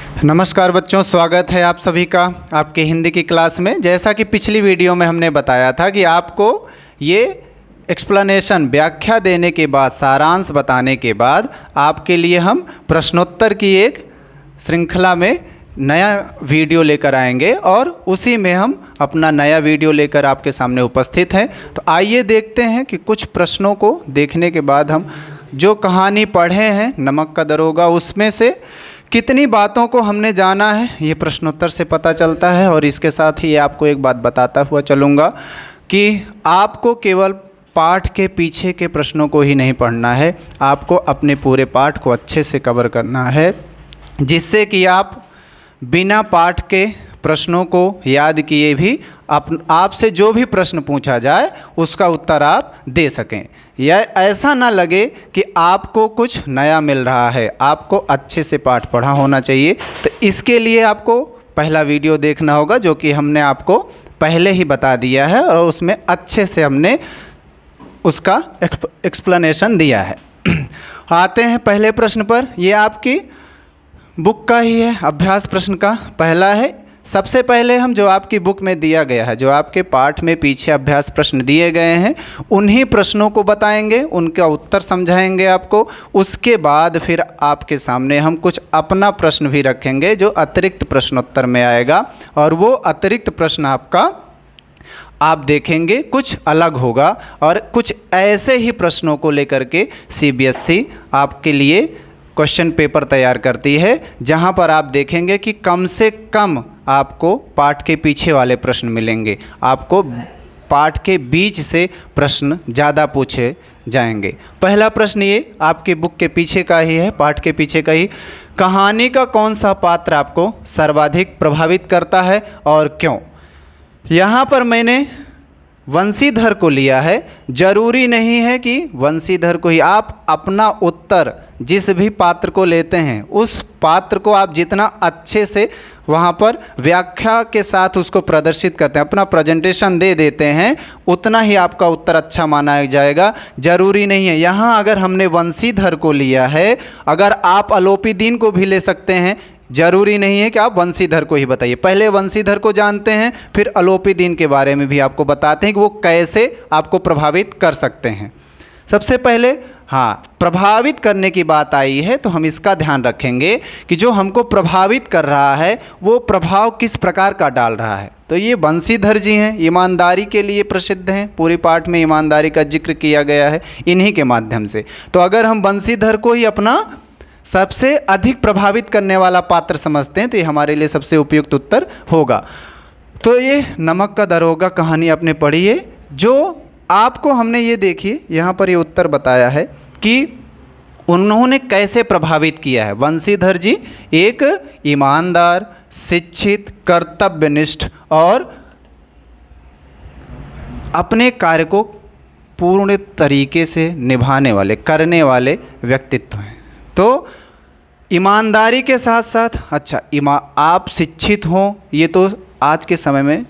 नमस्कार बच्चों, स्वागत है आप सभी का आपके हिंदी की क्लास में। जैसा कि पिछली वीडियो में हमने बताया था कि आपको ये एक्सप्लेनेशन व्याख्या देने के बाद, सारांश बताने के बाद आपके लिए हम प्रश्नोत्तर की एक श्रृंखला में नया वीडियो लेकर आएंगे और उसी में हम अपना नया वीडियो लेकर आपके सामने उपस्थित हैं। तो आइए देखते हैं कि कुछ प्रश्नों को देखने के बाद हम जो कहानी पढ़े हैं नमक का दरोगा, उसमें से कितनी बातों को हमने जाना है ये प्रश्नोत्तर से पता चलता है। और इसके साथ ही आपको एक बात बताता हुआ चलूँगा कि आपको केवल पाठ के पीछे के प्रश्नों को ही नहीं पढ़ना है, आपको अपने पूरे पाठ को अच्छे से कवर करना है, जिससे कि आप बिना पाठ के प्रश्नों को याद किए भी आपसे जो भी प्रश्न पूछा जाए उसका उत्तर आप दे सकें। यह ऐसा ना लगे कि आपको कुछ नया मिल रहा है, आपको अच्छे से पाठ पढ़ा होना चाहिए। तो इसके लिए आपको पहला वीडियो देखना होगा जो कि हमने आपको पहले ही बता दिया है और उसमें अच्छे से हमने उसका एक्सप्लेनेशन दिया है। आते हैं पहले प्रश्न पर। ये आपकी बुक का ही है, अभ्यास प्रश्न का पहला है। सबसे पहले हम जो आपकी बुक में दिया गया है, जो आपके पाठ में पीछे अभ्यास प्रश्न दिए गए हैं, उन्हीं प्रश्नों को बताएंगे, उनका उत्तर समझाएंगे आपको। उसके बाद फिर आपके सामने हम कुछ अपना प्रश्न भी रखेंगे जो अतिरिक्त प्रश्नोत्तर में आएगा, और वो अतिरिक्त प्रश्न आपका आप देखेंगे कुछ अलग होगा। और कुछ ऐसे ही प्रश्नों को लेकर के CBSE आपके लिए क्वेश्चन पेपर तैयार करती है, जहां पर आप देखेंगे कि कम से कम आपको पाठ के पीछे वाले प्रश्न मिलेंगे, आपको पाठ के बीच से प्रश्न ज़्यादा पूछे जाएंगे। पहला प्रश्न ये आपके बुक के पीछे का ही है, पाठ के पीछे का ही। कहानी का कौन सा पात्र आपको सर्वाधिक प्रभावित करता है और क्यों? यहाँ पर मैंने वंशीधर को लिया है। जरूरी नहीं है कि वंशीधर को ही, आप अपना उत्तर जिस भी पात्र को लेते हैं उस पात्र को आप जितना अच्छे से वहाँ पर व्याख्या के साथ उसको प्रदर्शित करते हैं, अपना प्रेजेंटेशन दे देते हैं, उतना ही आपका उत्तर अच्छा माना जाएगा। जरूरी नहीं है। यहाँ अगर हमने वंशीधर को लिया है, अगर आप अलोपीदीन को भी ले सकते हैं, जरूरी नहीं है कि आप वंशीधर को ही बताइए। पहले वंशीधर को जानते हैं, फिर अलोपीदीन के बारे में भी आपको बताते हैं कि वो कैसे आपको प्रभावित कर सकते हैं। सबसे पहले प्रभावित करने की बात आई है तो हम इसका ध्यान रखेंगे कि जो हमको प्रभावित कर रहा है वो प्रभाव किस प्रकार का डाल रहा है। तो ये वंशीधर जी हैं, ईमानदारी के लिए प्रसिद्ध हैं, पूरे पाठ में ईमानदारी का जिक्र किया गया है इन्हीं के माध्यम से। तो अगर हम वंशीधर को ही अपना सबसे अधिक प्रभावित करने वाला पात्र समझते हैं तो ये हमारे लिए सबसे उपयुक्त उत्तर होगा। तो ये नमक का दरोगा कहानी आपने पढ़ी है। जो आपको हमने ये देखिए यहाँ पर ये उत्तर बताया है कि उन्होंने कैसे प्रभावित किया है। वंशीधर जी एक ईमानदार, शिक्षित, कर्तव्यनिष्ठ और अपने कार्य को पूर्ण तरीके से निभाने वाले, करने वाले व्यक्तित्व हैं। तो ईमानदारी के साथ साथ आप शिक्षित हों, ये तो आज के समय में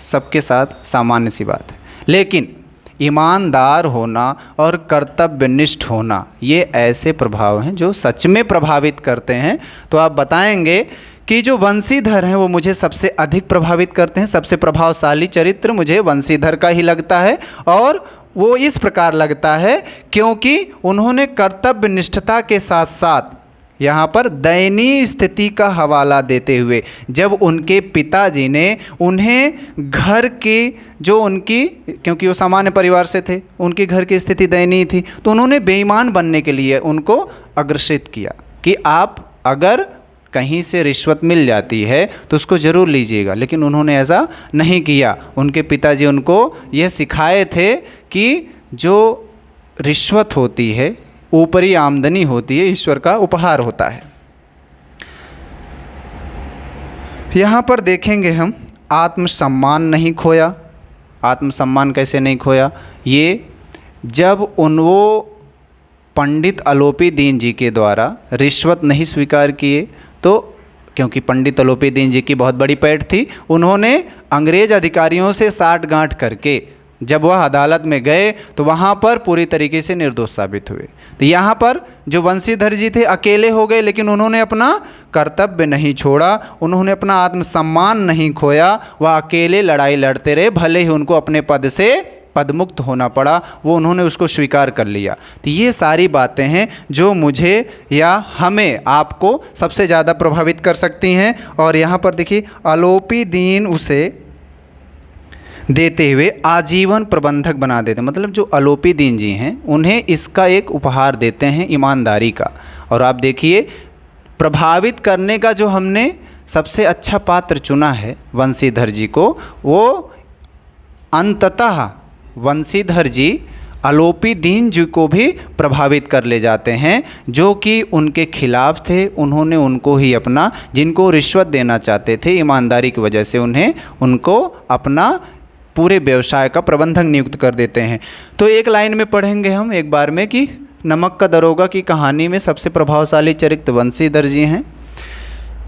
सबके साथ सामान्य सी बात है, लेकिन ईमानदार होना और कर्तव्यनिष्ठ होना ये ऐसे प्रभाव हैं जो सच में प्रभावित करते हैं। तो आप बताएंगे कि जो वंशीधर हैं वो मुझे सबसे अधिक प्रभावित करते हैं, सबसे प्रभावशाली चरित्र मुझे वंशीधर का ही लगता है। और वो इस प्रकार लगता है क्योंकि उन्होंने कर्तव्यनिष्ठता के साथ साथ यहाँ पर दयनीय स्थिति का हवाला देते हुए, जब उनके पिताजी ने उन्हें घर की जो उनकी, क्योंकि वो सामान्य परिवार से थे, उनकी घर की स्थिति दयनीय थी, तो उन्होंने बेईमान बनने के लिए उनको अग्रसित किया कि आप अगर कहीं से रिश्वत मिल जाती है तो उसको ज़रूर लीजिएगा। लेकिन उन्होंने ऐसा नहीं किया। उनके पिताजी उनको यह सिखाए थे कि जो रिश्वत होती है, ऊपरी आमदनी होती है, ईश्वर का उपहार होता है। यहाँ पर देखेंगे हम आत्मसम्मान नहीं खोया। आत्मसम्मान कैसे नहीं खोया? ये जब वो पंडित अलोपीदीन जी के द्वारा रिश्वत नहीं स्वीकार किए, तो क्योंकि पंडित अलोपीदीन जी की बहुत बड़ी पैठ थी, उन्होंने अंग्रेज अधिकारियों से साठ गांठ करके जब वह अदालत में गए तो वहाँ पर पूरी तरीके से निर्दोष साबित हुए। तो यहाँ पर जो वंशीधर जी थे अकेले हो गए, लेकिन उन्होंने अपना कर्तव्य नहीं छोड़ा, उन्होंने अपना आत्मसम्मान नहीं खोया, वह अकेले लड़ाई लड़ते रहे, भले ही उनको अपने पद से पदमुक्त होना पड़ा, वो उन्होंने उसको स्वीकार कर लिया। तो ये सारी बातें हैं जो मुझे या हमें आपको सबसे ज़्यादा प्रभावित कर सकती हैं। और यहाँ पर देखिए, अलोपी दीन उसे देते हुए आजीवन प्रबंधक बना देते, मतलब जो अलोपी दीन जी हैं उन्हें इसका एक उपहार देते हैं ईमानदारी का। और आप देखिए, प्रभावित करने का जो हमने सबसे अच्छा पात्र चुना है वंशीधर जी को, वो अंततः वंशीधर जी अलोपी दीन जी को भी प्रभावित कर ले जाते हैं, जो कि उनके खिलाफ थे। उन्होंने उनको ही अपना, जिनको रिश्वत देना चाहते थे, ईमानदारी की वजह से उनको अपना पूरे व्यवसाय का प्रबंधक नियुक्त कर देते हैं। तो एक लाइन में पढ़ेंगे हम एक बार में कि नमक का दरोगा की कहानी में सबसे प्रभावशाली चरित्र वंशीधर जी हैं।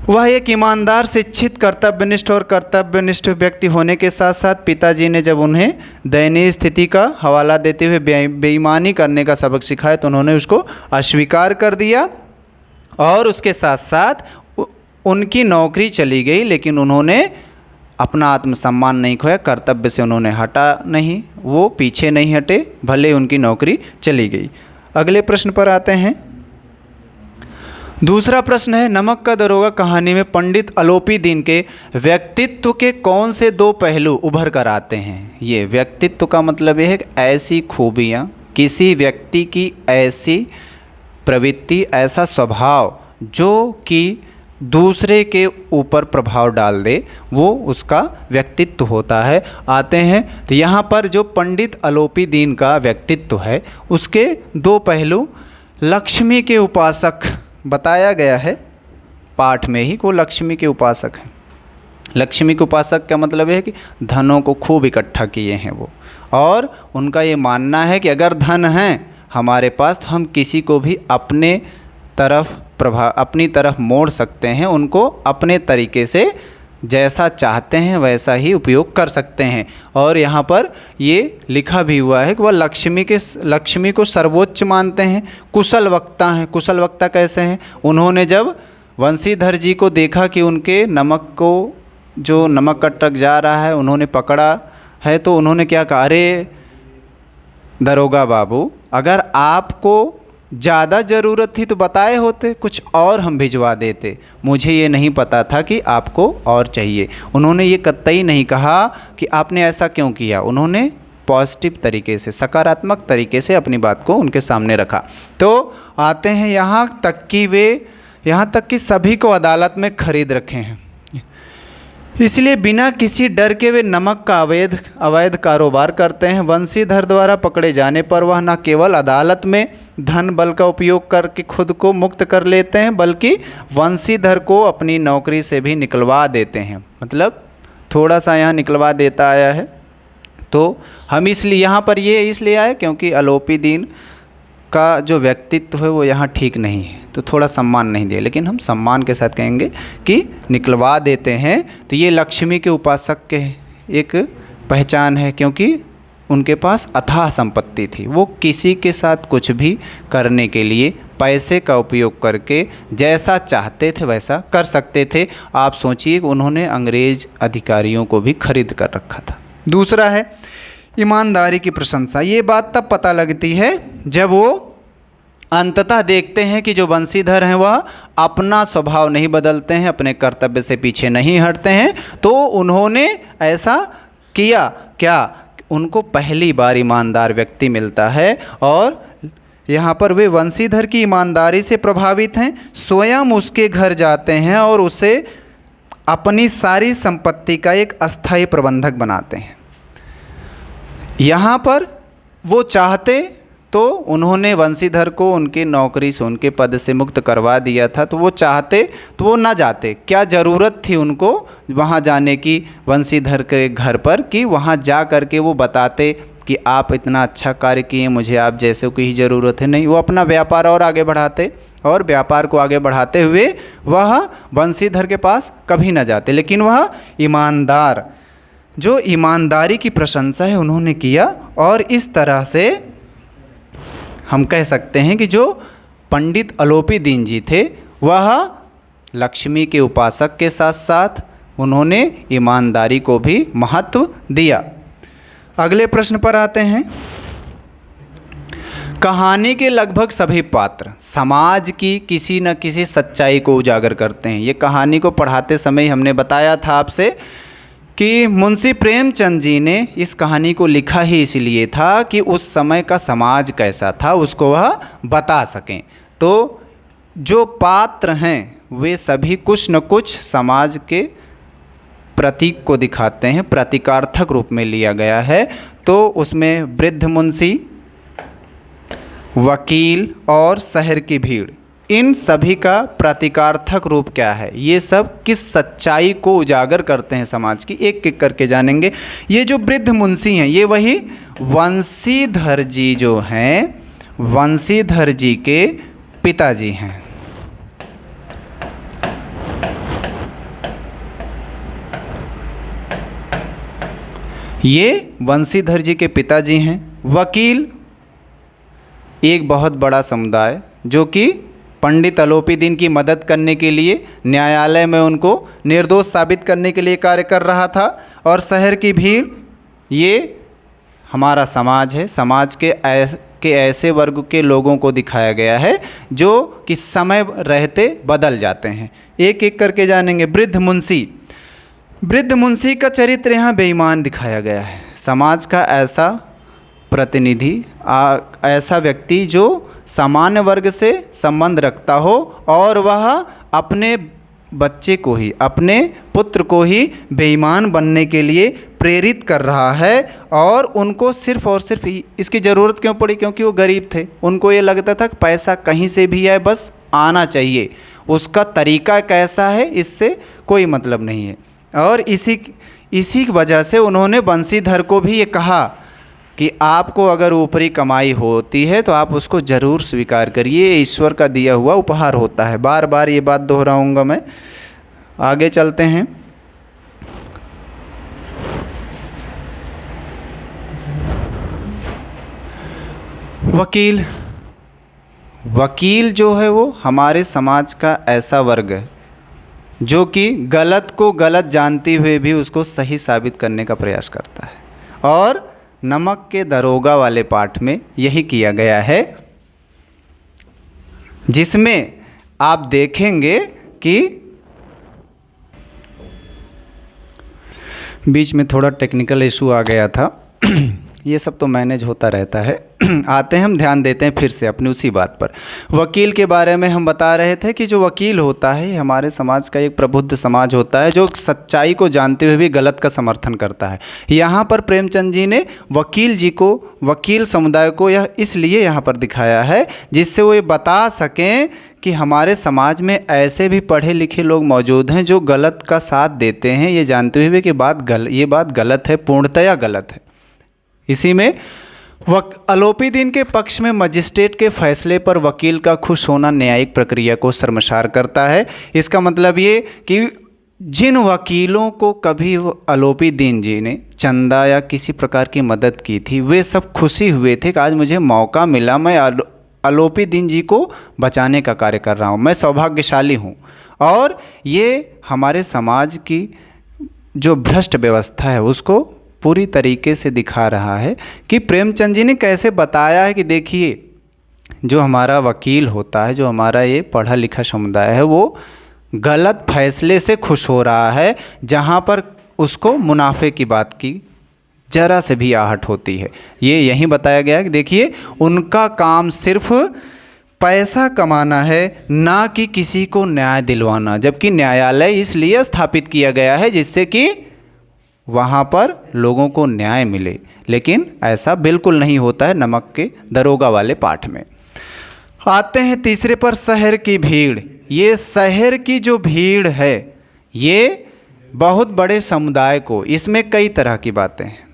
वह एक ईमानदार, शिक्षित, कर्तव्यनिष्ठ और कर्तव्यनिष्ठ व्यक्ति होने के साथ साथ पिताजी ने जब उन्हें दयनीय स्थिति का हवाला देते हुए बेईमानी करने का सबक सिखाया तो उन्होंने उसको अस्वीकार कर दिया, और उसके साथ साथ उनकी नौकरी चली गई, लेकिन उन्होंने अपना आत्मसम्मान नहीं खोया, कर्तव्य से उन्होंने हटा नहीं, वो पीछे नहीं हटे, भले उनकी नौकरी चली गई। अगले प्रश्न पर आते हैं। दूसरा प्रश्न है, नमक का दरोगा कहानी में पंडित अलोपी दीन के व्यक्तित्व के कौन से दो पहलू उभर कर आते हैं? ये व्यक्तित्व का मतलब यह है कि ऐसी खूबियाँ, किसी व्यक्ति की ऐसी प्रवृत्ति, ऐसा स्वभाव जो कि दूसरे के ऊपर प्रभाव डाल दे, वो उसका व्यक्तित्व होता है। आते हैं तो यहाँ पर जो पंडित अलोपी दीन का व्यक्तित्व है उसके दो पहलू, लक्ष्मी के उपासक बताया गया है पाठ में ही, को लक्ष्मी के उपासक हैं। लक्ष्मी के उपासक का मतलब है कि धनों को खूब इकट्ठा किए हैं वो, और उनका ये मानना है कि अगर धन है हमारे पास तो हम किसी को भी अपनी तरफ मोड़ सकते हैं, उनको अपने तरीके से जैसा चाहते हैं वैसा ही उपयोग कर सकते हैं। और यहाँ पर ये लिखा भी हुआ है कि वह लक्ष्मी को सर्वोच्च मानते हैं, कुशल वक्ता हैं। कुशल वक्ता कैसे हैं? उन्होंने जब वंशीधर जी को देखा कि उनके नमक को, जो नमक का ट्रक जा रहा है, उन्होंने पकड़ा है, तो उन्होंने क्या कहा, अरे दरोगा बाबू, अगर आपको ज़्यादा ज़रूरत थी तो बताए होते, कुछ और हम भिजवा देते, मुझे ये नहीं पता था कि आपको और चाहिए। उन्होंने ये कतई नहीं कहा कि आपने ऐसा क्यों किया, उन्होंने पॉजिटिव तरीके से, सकारात्मक तरीके से अपनी बात को उनके सामने रखा। तो आते हैं यहाँ तक कि सभी को अदालत में खरीद रखे हैं, इसलिए बिना किसी डर के वे नमक का अवैध कारोबार करते हैं। वंशीधर द्वारा पकड़े जाने पर वह न केवल अदालत में धन बल का उपयोग करके खुद को मुक्त कर लेते हैं, बल्कि वंशीधर को अपनी नौकरी से भी निकलवा देते हैं। मतलब थोड़ा सा यहाँ निकलवा देता आया है। तो हम इसलिए यहाँ पर ये इसलिए आए क्योंकि अलोपी दीन का जो व्यक्तित्व है वो यहाँ ठीक नहीं है, तो थोड़ा सम्मान नहीं दिया, लेकिन हम सम्मान के साथ कहेंगे कि निकलवा देते हैं। तो ये लक्ष्मी के उपासक के एक पहचान है, क्योंकि उनके पास अथाह संपत्ति थी, वो किसी के साथ कुछ भी करने के लिए पैसे का उपयोग करके जैसा चाहते थे वैसा कर सकते थे। आप सोचिए कि उन्होंने अंग्रेज अधिकारियों को भी खरीद कर रखा था। दूसरा है ईमानदारी की प्रशंसा। ये बात तब पता लगती है जब वो अंततः देखते हैं कि जो वंशीधर हैं वह अपना स्वभाव नहीं बदलते हैं, अपने कर्तव्य से पीछे नहीं हटते हैं। तो उन्होंने ऐसा किया क्या, उनको पहली बार ईमानदार व्यक्ति मिलता है, और यहाँ पर वे वंशीधर की ईमानदारी से प्रभावित हैं, स्वयं उसके घर जाते हैं और उसे अपनी सारी संपत्ति का एक अस्थायी प्रबंधक बनाते हैं। यहाँ पर वो चाहते तो उन्होंने वंशीधर को उनकी नौकरी से, उनके पद से मुक्त करवा दिया था, तो वो चाहते तो वो ना जाते। क्या ज़रूरत थी उनको वहाँ जाने की वंशीधर के घर पर, कि वहाँ जा कर के वो बताते कि आप इतना अच्छा कार्य किए, मुझे आप जैसे की ही ज़रूरत है। नहीं, वो अपना व्यापार और आगे बढ़ाते, और व्यापार को आगे बढ़ाते हुए वह वंशीधर के पास कभी ना जाते। लेकिन वह ईमानदार जो ईमानदारी की प्रशंसा है उन्होंने किया। और इस तरह से हम कह सकते हैं कि जो पंडित अलोपी दीन जी थे वह लक्ष्मी के उपासक के साथ साथ उन्होंने ईमानदारी को भी महत्व दिया। अगले प्रश्न पर आते हैं। कहानी के लगभग सभी पात्र समाज की किसी न किसी सच्चाई को उजागर करते हैं। ये कहानी को पढ़ाते समय हमने बताया था आपसे कि मुंशी प्रेमचंद जी ने इस कहानी को लिखा ही इसलिए था कि उस समय का समाज कैसा था उसको वह बता सकें। तो जो पात्र हैं वे सभी कुछ न कुछ समाज के प्रतीक को दिखाते हैं, प्रतीकार्थक रूप में लिया गया है। तो उसमें वृद्ध मुंशी, वकील और शहर की भीड़, इन सभी का प्रतीकार्थक रूप क्या है, ये सब किस सच्चाई को उजागर करते हैं समाज की, एक एक करके जानेंगे। ये जो वृद्ध मुंशी हैं ये वही वंशीधर जी जो हैं, वंशीधर जी के पिताजी हैं। ये वंशीधर जी के पिताजी हैं। वकील एक बहुत बड़ा समुदाय जो कि पंडित अलोपी दीन की मदद करने के लिए न्यायालय में उनको निर्दोष साबित करने के लिए कार्य कर रहा था। और शहर की भीड़ ये हमारा समाज है, समाज के ऐसे वर्ग के लोगों को दिखाया गया है जो कि समय रहते बदल जाते हैं। एक एक करके जानेंगे। वृद्ध मुंशी, वृद्ध मुंशी का चरित्र यहाँ बेईमान दिखाया गया है। समाज का ऐसा प्रतिनिधि, ऐसा व्यक्ति जो सामान्य वर्ग से संबंध रखता हो और वह अपने बच्चे को ही, अपने पुत्र को ही बेईमान बनने के लिए प्रेरित कर रहा है। और उनको सिर्फ और सिर्फ इसकी ज़रूरत क्यों पड़ी? क्योंकि वो गरीब थे। उनको ये लगता था कि पैसा कहीं से भी आए बस आना चाहिए, उसका तरीका कैसा है इससे कोई मतलब नहीं है। और इसी वजह से उन्होंने बंशीधर को भी ये कहा कि आपको अगर ऊपरी कमाई होती है तो आप उसको ज़रूर स्वीकार करिए, ईश्वर का दिया हुआ उपहार होता है। बार बार ये बात दोहराऊंगा मैं। आगे चलते हैं। वकील, वकील जो है वो हमारे समाज का ऐसा वर्ग है जो कि गलत को गलत जानते हुए भी उसको सही साबित करने का प्रयास करता है। और नमक के दरोगा वाले पाठ में यही किया गया है, जिसमें आप देखेंगे कि बीच में थोड़ा टेक्निकल इशू आ गया था। ये सब तो मैनेज होता रहता है। आते हैं, हम ध्यान देते हैं फिर से अपनी उसी बात पर। वकील के बारे में हम बता रहे थे कि जो वकील होता है हमारे समाज का एक प्रबुद्ध समाज होता है जो सच्चाई को जानते हुए भी गलत का समर्थन करता है। यहाँ पर प्रेमचंद जी ने वकील जी को, वकील समुदाय को यह इसलिए यहाँ पर दिखाया है जिससे वो ये बता सकें कि हमारे समाज में ऐसे भी पढ़े लिखे लोग मौजूद हैं जो गलत का साथ देते हैं, ये जानते हुए कि ये बात गलत है, पूर्णतया गलत है। इसी में अलोपी दीन के पक्ष में मजिस्ट्रेट के फैसले पर वकील का खुश होना न्यायिक प्रक्रिया को शर्मसार करता है। इसका मतलब ये कि जिन वकीलों को कभी अलोपी दीन जी ने चंदा या किसी प्रकार की मदद की थी वे सब खुशी हुए थे कि आज मुझे मौका मिला, मैं अलोपी दीन जी को बचाने का कार्य कर रहा हूँ, मैं सौभाग्यशाली हूँ। और ये हमारे समाज की जो भ्रष्ट व्यवस्था है उसको पूरी तरीके से दिखा रहा है कि प्रेमचंद जी ने कैसे बताया है कि देखिए जो हमारा वकील होता है, जो हमारा ये पढ़ा लिखा समुदाय है, वो गलत फैसले से खुश हो रहा है जहाँ पर उसको मुनाफे की बात की जरा से भी आहट होती है। ये यहीं बताया गया है कि देखिए उनका काम सिर्फ पैसा कमाना है, ना कि किसी को न्याय दिलवाना। जबकि न्यायालय इसलिए स्थापित किया गया है जिससे कि वहाँ पर लोगों को न्याय मिले, लेकिन ऐसा बिल्कुल नहीं होता है नमक के दरोगा वाले पाठ में। आते हैं तीसरे पर, शहर की भीड़। ये शहर की जो भीड़ है ये बहुत बड़े समुदाय को, इसमें कई तरह की बातें हैं।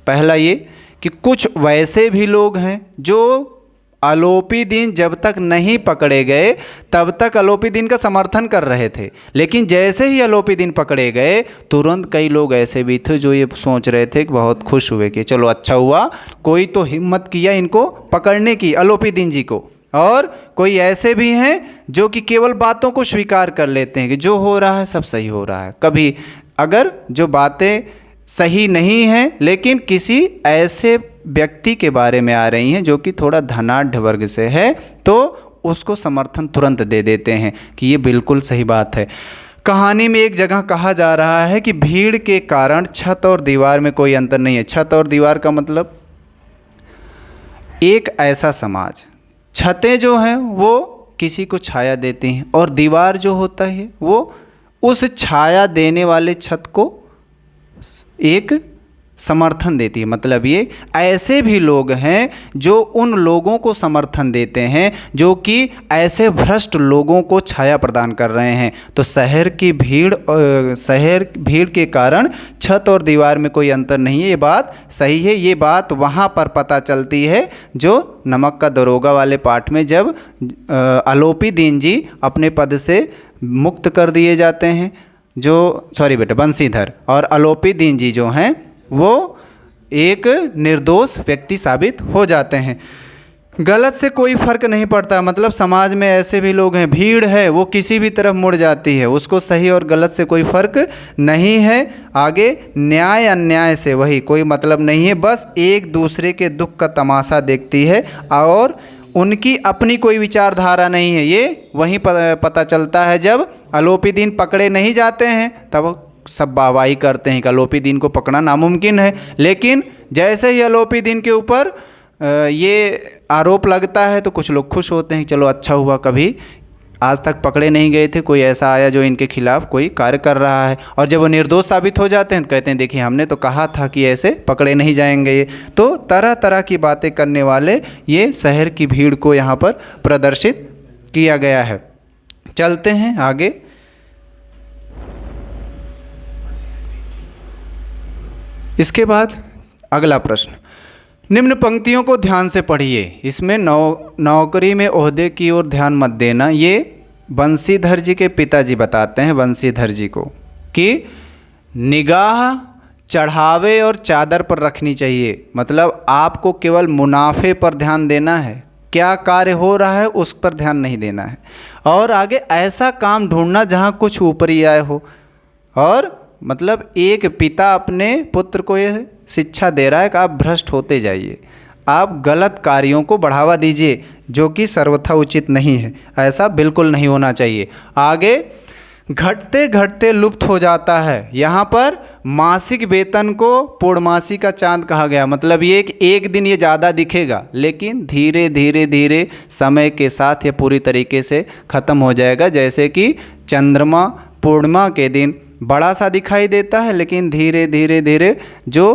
पहला ये कि कुछ वैसे भी लोग हैं जो आलोपी दीन जब तक नहीं पकड़े गए तब तक आलोपी दीन का समर्थन कर रहे थे, लेकिन जैसे ही आलोपी दीन पकड़े गए तुरंत कई लोग ऐसे भी थे जो ये सोच रहे थे कि बहुत खुश हुए कि चलो अच्छा हुआ, कोई तो हिम्मत किया इनको पकड़ने की, आलोपी दीन जी को। और कोई ऐसे भी हैं जो कि केवल बातों को स्वीकार कर लेते हैं कि जो हो रहा है सब सही हो रहा है। कभी अगर जो बातें सही नहीं हैं लेकिन किसी ऐसे व्यक्ति के बारे में आ रही हैं जो कि थोड़ा धनाढ़ वर्ग से है, तो उसको समर्थन तुरंत दे देते हैं कि ये बिल्कुल सही बात है। कहानी में एक जगह कहा जा रहा है कि भीड़ के कारण छत और दीवार में कोई अंतर नहीं है। छत और दीवार का मतलब एक ऐसा समाज, छतें जो हैं वो किसी को छाया देती हैं और दीवार जो होता है वो उस छाया देने वाले छत को एक समर्थन देती है। मतलब ये ऐसे भी लोग हैं जो उन लोगों को समर्थन देते हैं जो कि ऐसे भ्रष्ट लोगों को छाया प्रदान कर रहे हैं। तो शहर भीड़ के कारण छत और दीवार में कोई अंतर नहीं है, ये बात सही है। ये बात वहाँ पर पता चलती है जो नमक का दरोगा वाले पाठ में, जब आलोपी दीन जी अपने पद से मुक्त कर दिए जाते हैं, बंसीधर और आलोपी दीन जी जो हैं वो एक निर्दोष व्यक्ति साबित हो जाते हैं। गलत से कोई फ़र्क नहीं पड़ता, मतलब समाज में ऐसे भी लोग हैं, भीड़ है वो किसी भी तरफ मुड़ जाती है, उसको सही और गलत से कोई फ़र्क नहीं है। आगे न्याय अन्याय से वही कोई मतलब नहीं है, बस एक दूसरे के दुख का तमाशा देखती है और उनकी अपनी कोई विचारधारा नहीं है। ये वहीं पता चलता है जब आलोपी दीन पकड़े नहीं जाते हैं, तब सब वाहवाही करते हैं कि आलोपी दीन को पकड़ना नामुमकिन है। लेकिन जैसे ही आलोपी दीन के ऊपर ये आरोप लगता है तो कुछ लोग खुश होते हैं, चलो अच्छा हुआ, कभी आज तक पकड़े नहीं गए थे, कोई ऐसा आया जो इनके खिलाफ़ कोई कार्य कर रहा है। और जब वो निर्दोष साबित हो जाते हैं तो कहते हैं देखिए हमने तो कहा था कि ऐसे पकड़े नहीं जाएंगे ये। तो तरह तरह की बातें करने वाले ये शहर की भीड़ को यहाँ पर प्रदर्शित किया गया है। चलते हैं आगे। इसके बाद अगला प्रश्न, निम्न पंक्तियों को ध्यान से पढ़िए। इसमें नौकरी में ओहदे की ओर ध्यान मत देना। ये बंसीधर जी के पिताजी बताते हैं बंसीधर जी को कि निगाह चढ़ावे और चादर पर रखनी चाहिए। मतलब आपको केवल मुनाफे पर ध्यान देना है, क्या कार्य हो रहा है उस पर ध्यान नहीं देना है। और आगे ऐसा काम ढूंढना जहाँ कुछ ऊपरी आय हो। और मतलब एक पिता अपने पुत्र को ये शिक्षा दे रहा है कि आप भ्रष्ट होते जाइए, आप गलत कार्यों को बढ़ावा दीजिए जो कि सर्वथा उचित नहीं है, ऐसा बिल्कुल नहीं होना चाहिए। आगे घटते घटते लुप्त हो जाता है। यहाँ पर मासिक वेतन को पूर्णमासी का चांद कहा गया। मतलब ये एक दिन ये ज़्यादा दिखेगा लेकिन धीरे धीरे धीरे समय के साथ ये पूरी तरीके से ख़त्म हो जाएगा। जैसे कि चंद्रमा पूर्णिमा के दिन बड़ा सा दिखाई देता है लेकिन धीरे धीरे धीरे जो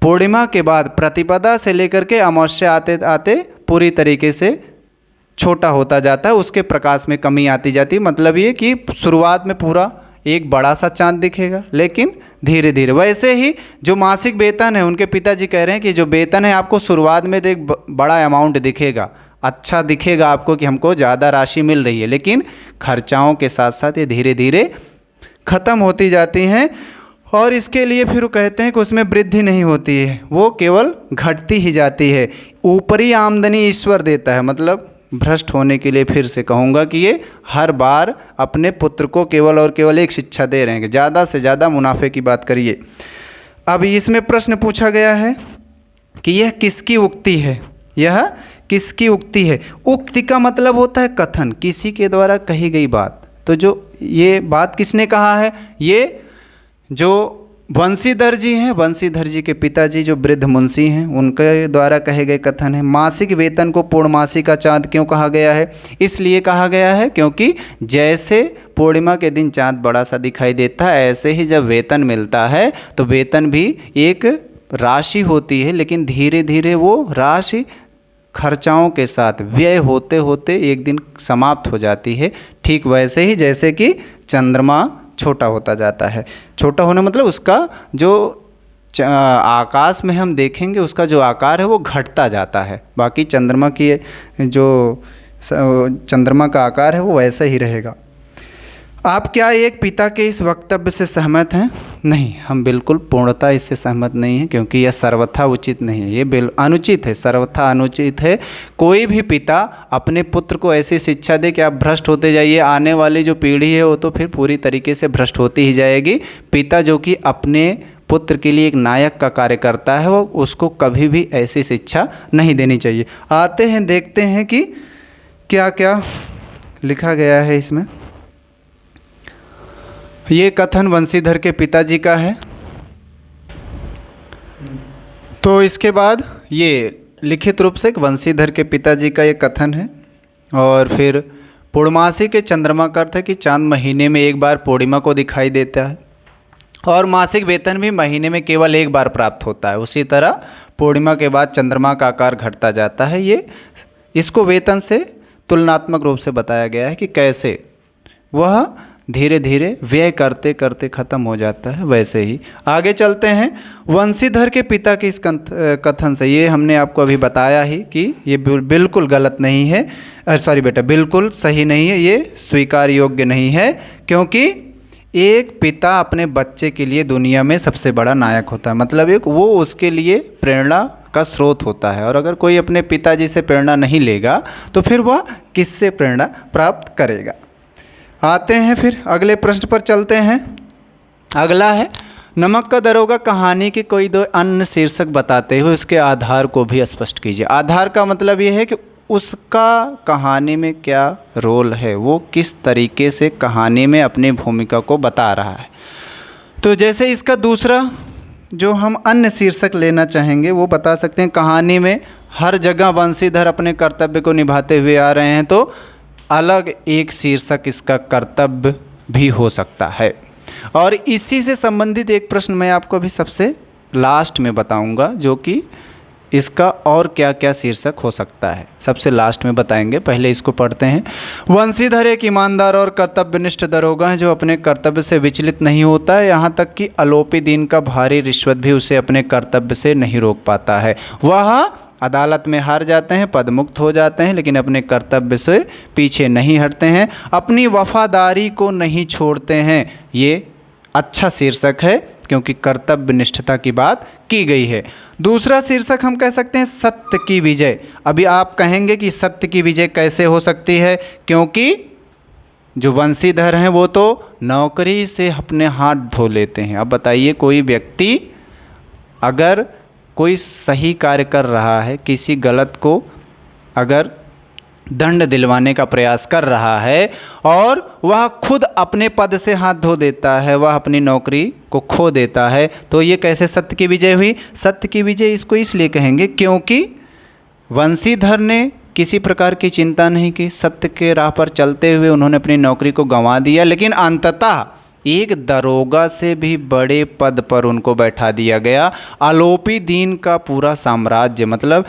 पूर्णिमा के बाद प्रतिपदा से लेकर के अमावस्या आते आते पूरी तरीके से छोटा होता जाता है, उसके प्रकाश में कमी आती जाती है। मतलब ये कि शुरुआत में पूरा एक बड़ा सा चांद दिखेगा लेकिन धीरे धीरे। वैसे ही जो मासिक वेतन है, उनके पिताजी कह रहे हैं कि जो वेतन है आपको शुरुआत में तो एक बड़ा अमाउंट दिखेगा, अच्छा दिखेगा आपको कि हमको ज़्यादा राशि मिल रही है, लेकिन खर्चाओं के साथ साथ ये धीरे धीरे ख़त्म होती जाती हैं। और इसके लिए फिर वो कहते हैं कि उसमें वृद्धि नहीं होती है, वो केवल घटती ही जाती है। ऊपरी आमदनी ईश्वर देता है। मतलब भ्रष्ट होने के लिए फिर से कहूँगा कि ये हर बार अपने पुत्र को केवल और केवल एक शिक्षा दे रहे हैं कि ज़्यादा से ज़्यादा मुनाफे की बात करिए। अब इसमें प्रश्न पूछा गया है कि यह किसकी उक्ति है, यह किसकी उक्ति है। उक्ति का मतलब होता है कथन, किसी के द्वारा कही गई बात। तो जो ये बात किसने कहा है, ये जो बंसीधर जी हैं, बंसीधर जी के पिताजी जो वृद्ध मुंशी हैं, उनके द्वारा कहे गए कथन है। मासिक वेतन को पूर्णमासी का चांद क्यों कहा गया है? इसलिए कहा गया है क्योंकि जैसे पूर्णिमा के दिन चांद बड़ा सा दिखाई देता है, ऐसे ही जब वेतन मिलता है तो वेतन भी एक राशि होती है, लेकिन धीरे धीरे वो राशि खर्चाओं के साथ व्यय होते होते एक दिन समाप्त हो जाती है। ठीक वैसे ही जैसे कि चंद्रमा छोटा होता जाता है। छोटा होना मतलब उसका जो आकाश में हम देखेंगे उसका जो आकार है वो घटता जाता है, बाकी चंद्रमा की जो चंद्रमा का आकार है वो वैसा ही रहेगा। आप क्या एक पिता के इस वक्तव्य से सहमत हैं? नहीं, हम बिल्कुल पूर्णतः इससे सहमत नहीं हैं, क्योंकि यह सर्वथा उचित नहीं है, ये अनुचित है, सर्वथा अनुचित है। कोई भी पिता अपने पुत्र को ऐसी शिक्षा दे कि आप भ्रष्ट होते जाइए, आने वाली जो पीढ़ी है वो तो फिर पूरी तरीके से भ्रष्ट होती ही जाएगी। पिता जो कि अपने पुत्र के लिए एक नायक का कार्य करता है, वो उसको कभी भी ऐसी शिक्षा नहीं देनी चाहिए। आते हैं, देखते हैं कि क्या क्या लिखा गया है इसमें। ये कथन वंशीधर के पिताजी का है। तो इसके बाद ये लिखित रूप से वंशीधर के पिताजी का ये कथन है। और फिर पूर्णमासी के चंद्रमा का अर्थ है कि चांद महीने में एक बार पूर्णिमा को दिखाई देता है, और मासिक वेतन भी महीने में केवल एक बार प्राप्त होता है। उसी तरह पूर्णिमा के बाद चंद्रमा का आकार घटता जाता है। ये इसको वेतन से तुलनात्मक रूप से बताया गया है कि कैसे वह धीरे धीरे व्यय करते करते ख़त्म हो जाता है। वैसे ही आगे चलते हैं वंशीधर के पिता के इस कथन से। ये हमने आपको अभी बताया ही कि ये बिल्कुल गलत नहीं है, सॉरी बेटा, बिल्कुल सही नहीं है, ये स्वीकार योग्य नहीं है। क्योंकि एक पिता अपने बच्चे के लिए दुनिया में सबसे बड़ा नायक होता है, मतलब एक वो उसके लिए प्रेरणा का स्रोत होता है। और अगर कोई अपने पिताजी से प्रेरणा नहीं लेगा तो फिर वह किससे प्रेरणा प्राप्त करेगा। आते हैं फिर अगले प्रश्न पर चलते हैं। अगला है, नमक का दरोगा कहानी के कोई दो अन्य शीर्षक बताते हुए उसके आधार को भी स्पष्ट कीजिए। आधार का मतलब ये है कि उसका कहानी में क्या रोल है, वो किस तरीके से कहानी में अपनी भूमिका को बता रहा है। तो जैसे इसका दूसरा जो हम अन्य शीर्षक लेना चाहेंगे वो बता सकते हैं, कहानी में हर जगह वंशीधर अपने कर्तव्य को निभाते हुए आ रहे हैं, तो अलग एक शीर्षक इसका कर्तव्य भी हो सकता है। और इसी से संबंधित एक प्रश्न मैं आपको अभी सबसे लास्ट में बताऊंगा, जो कि इसका और क्या क्या शीर्षक हो सकता है सबसे लास्ट में बताएंगे। पहले इसको पढ़ते हैं। वंशीधर एक ईमानदार और कर्तव्यनिष्ठ दरोगा है जो अपने कर्तव्य से विचलित नहीं होता है, यहाँ तक कि आलोपी दीन का भारी रिश्वत भी उसे अपने कर्तव्य से नहीं रोक पाता है। वह अदालत में हार जाते हैं, पदमुक्त हो जाते हैं, लेकिन अपने कर्तव्य से पीछे नहीं हटते हैं, अपनी वफादारी को नहीं छोड़ते हैं। ये अच्छा शीर्षक है क्योंकि कर्तव्य निष्ठता की बात की गई है। दूसरा शीर्षक हम कह सकते हैं सत्य की विजय। अभी आप कहेंगे कि सत्य की विजय कैसे हो सकती है, क्योंकि जो वंशीधर हैं वो तो नौकरी से अपने हाथ धो लेते हैं। अब बताइए, कोई व्यक्ति अगर कोई सही कार्य कर रहा है, किसी गलत को अगर दंड दिलवाने का प्रयास कर रहा है और वह खुद अपने पद से हाथ धो देता है, वह अपनी नौकरी को खो देता है, तो ये कैसे सत्य की विजय हुई? सत्य की विजय इसको इसलिए कहेंगे क्योंकि वंशीधर ने किसी प्रकार की चिंता नहीं की, सत्य के राह पर चलते हुए उन्होंने अपनी नौकरी को गंवा दिया, लेकिन अंततः एक दरोगा से भी बड़े पद पर उनको बैठा दिया गया। आलोपी दीन का पूरा साम्राज्य, मतलब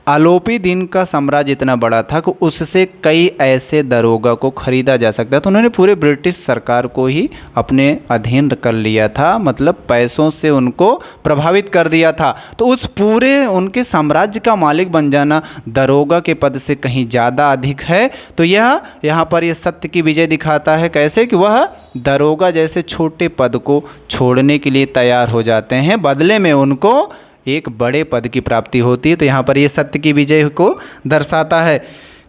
आलोपी दीन का साम्राज्य इतना बड़ा था कि उससे कई ऐसे दरोगा को खरीदा जा सकता, तो उन्होंने पूरे ब्रिटिश सरकार को ही अपने अधीन कर लिया था, मतलब पैसों से उनको प्रभावित कर दिया था। तो उस पूरे उनके साम्राज्य का मालिक बन जाना दरोगा के पद से कहीं ज़्यादा अधिक है। तो यह यहाँ पर यह सत्य की विजय दिखाता है। कैसे कि वह दरोगा जैसे छोटे पद को छोड़ने के लिए तैयार हो जाते हैं, बदले में उनको एक बड़े पद की प्राप्ति होती है। तो यहाँ पर ये सत्य की विजय को दर्शाता है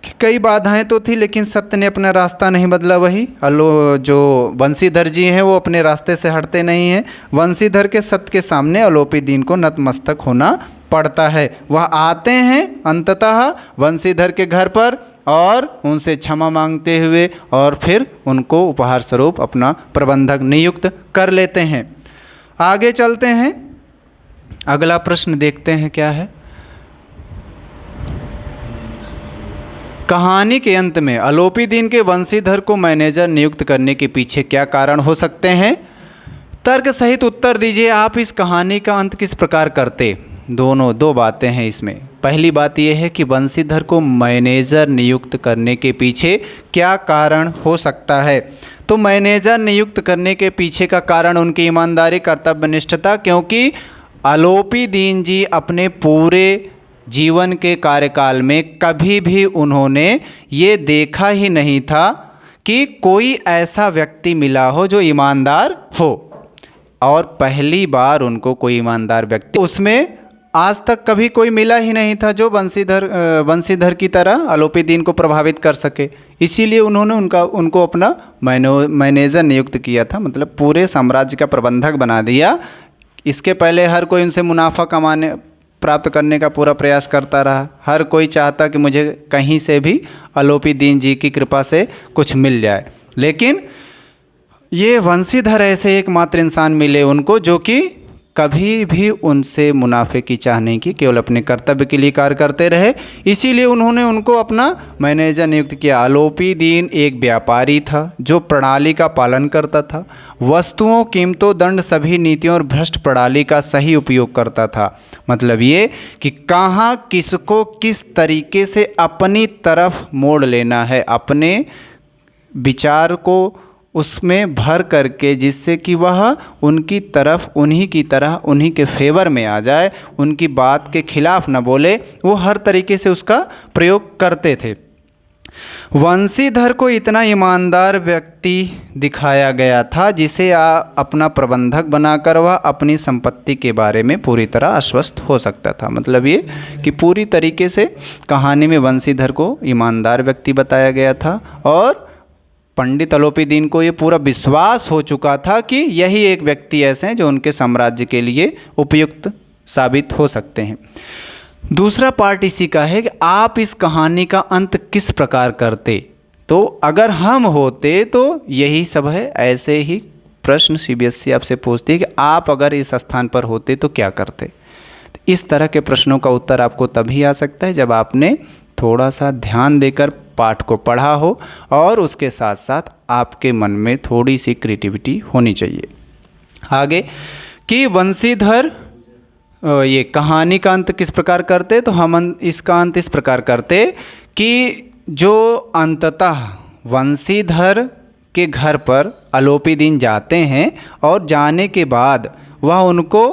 कि कई बाधाएं तो थी, लेकिन सत्य ने अपना रास्ता नहीं बदला। वही जो वंशीधर जी हैं वो अपने रास्ते से हटते नहीं हैं। वंशीधर के सत्य के सामने आलोपी दीन को नतमस्तक होना पड़ता है। वह आते हैं अंततः वंशीधर के घर पर और उनसे क्षमा मांगते हुए और फिर उनको उपहार स्वरूप अपना प्रबंधक नियुक्त कर लेते हैं। आगे चलते हैं, अगला प्रश्न देखते हैं क्या है। कहानी के अंत में आलोपी दीन के वंशीधर को मैनेजर नियुक्त करने के पीछे क्या कारण हो सकते हैं? तर्क सहित उत्तर दीजिए। आप इस कहानी का अंत किस प्रकार करते? दो बातें हैं इसमें। पहली बात यह है कि वंशीधर को मैनेजर नियुक्त करने के पीछे क्या कारण हो सकता है? तो मैनेजर नियुक्त करने के पीछे का कारण उनकी ईमानदारी, कर्तव्यनिष्ठता, क्योंकि आलोपी दीन जी अपने पूरे जीवन के कार्यकाल में कभी भी उन्होंने ये देखा ही नहीं था कि कोई ऐसा व्यक्ति मिला हो जो ईमानदार हो, और पहली बार उनको कोई ईमानदार व्यक्ति उसमें आज तक कभी कोई मिला ही नहीं था जो वंशीधर की तरह आलोपी दीन को प्रभावित कर सके। इसीलिए उन्होंने उनको अपना मैनेजर नियुक्त किया था, मतलब पूरे साम्राज्य का प्रबंधक बना दिया। इसके पहले हर कोई उनसे मुनाफा प्राप्त करने का पूरा प्रयास करता रहा। हर कोई चाहता कि मुझे कहीं से भी आलोपी दीन जी की कृपा से कुछ मिल जाए, लेकिन ये वंशीधर ऐसे एकमात्र इंसान मिले उनको जो कि कभी भी उनसे मुनाफे की चाह नहीं की, केवल अपने कर्तव्य के लिए कार्य करते रहे। इसीलिए उन्होंने उनको अपना मैनेजर नियुक्त किया। आलोपी दीन एक व्यापारी था जो प्रणाली का पालन करता था, वस्तुओं, कीमतों, दंड, सभी नीतियों और भ्रष्ट प्रणाली का सही उपयोग करता था। मतलब ये कि कहाँ किसको किस तरीके से अपनी तरफ मोड़ लेना है, अपने विचार को उसमें भर करके, जिससे कि वह उनकी तरफ, उन्हीं की तरह, उन्हीं के फेवर में आ जाए, उनकी बात के खिलाफ न बोले, वो हर तरीके से उसका प्रयोग करते थे। वंशीधर को इतना ईमानदार व्यक्ति दिखाया गया था जिसे अपना प्रबंधक बनाकर वह अपनी संपत्ति के बारे में पूरी तरह आश्वस्त हो सकता था। मतलब ये कि पूरी तरीके से कहानी में वंशीधर को ईमानदार व्यक्ति बताया गया था, और पंडित आलोपी दीन को ये पूरा विश्वास हो चुका था कि यही एक व्यक्ति ऐसे हैं जो उनके साम्राज्य के लिए उपयुक्त साबित हो सकते हैं। दूसरा पार्ट इसी का है कि आप इस कहानी का अंत किस प्रकार करते। तो अगर हम होते तो यही सब है, ऐसे ही प्रश्न सीबीएसई आपसे पूछती है कि आप अगर इस स्थान पर होते तो क्या करते। इस तरह के प्रश्नों का उत्तर आपको तभी आ सकता है जब आपने थोड़ा सा ध्यान देकर पाठ को पढ़ा हो, और उसके साथ साथ आपके मन में थोड़ी सी क्रिएटिविटी होनी चाहिए। आगे कि वंशीधर ये कहानी का अंत किस प्रकार करते, तो हम इसका अंत इस प्रकार करते कि जो अंततः वंशीधर के घर पर आलोपी दीन जाते हैं, और जाने के बाद वह उनको